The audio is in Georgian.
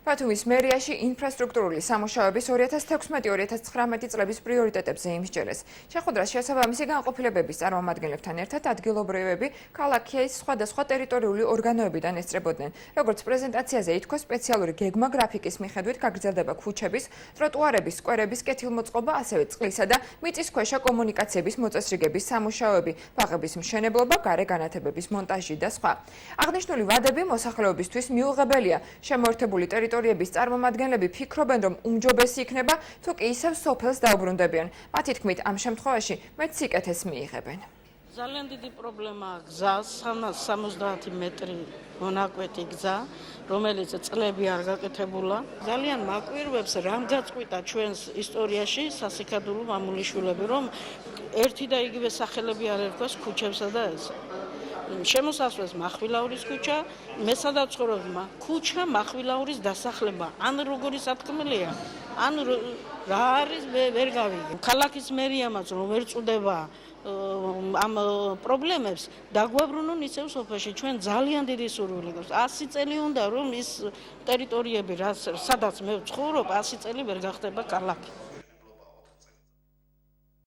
ბათუმის მერიაში ინფრასტრუქტურული სამუშაოების 2016-2019 წლების პრიორიტეტებზე იმსჯელეს. შეხვედრას შესაბამისი განყოფილებების წარმომადგენლებთან ერთად ადგილობრივები ქალაქის სხვადასხვა ტერიტორიული ორგანოებიდან ესწრებოდნენ. როგორც პრეზენტაციაზე ითქვა, სპეციალური გეგმა გრაფიკის მიხედვით გაგრძელდება ქუჩების, ტროტუარების, სკვერების კეთილმოწყობა, ასევე წყლისა და მიწისქვეშა კომუნიკაციების მოწესრიგების სამუშაოები, ბაღების მშენებლობა, გარე განათებების მონტაჟი და სხვა. აღნიშნული ვადები მოსახლეობისთვის მიუღებელია. შემოერთებული ტერიტორიების წარმომადგენლები ფიქრობენ, რომ უმჯობესი იქნება, თუ კი ისევ სოფელს დაუბრუნდებიან. მათი თქმით, ამ შემთხვევაში მეც სიკეთეს მიიღებენ. ძალიან დიდი პრობლემაა გზა, 370 მეტრი მონაკვეთი გზა, რომელიც წლები არ გაკეთებულა. ძალიან მაკვირვებს, რამ გაწყვიტა ჩვენს ისტორიაში სასიქადულო მამულიშვილები, რომ ერთი და იგივე სახელები არ ერქვას ქუჩებსა და ეს. შემოსასვლელს მახვილაურის ქუჩა, მე სადაც ცხოვრობ, ქუჩა მახვილაურის დასახლება. ან როგორი სათქმელია, ან რა არის ვერ გავიგე. ქალაქის მერიამაც რომ ვერ წუდება ამ პრობლემებს დაგვაბრუნონ ისევ სოფელში. ჩვენ ძალიან დიდი სურვილი გვაქვს. 100 წელი უნდა რომ ის ტერიტორიები, სადაც მე ვცხოვრობ, 100 წელი ვერ გახდება ქალაქი.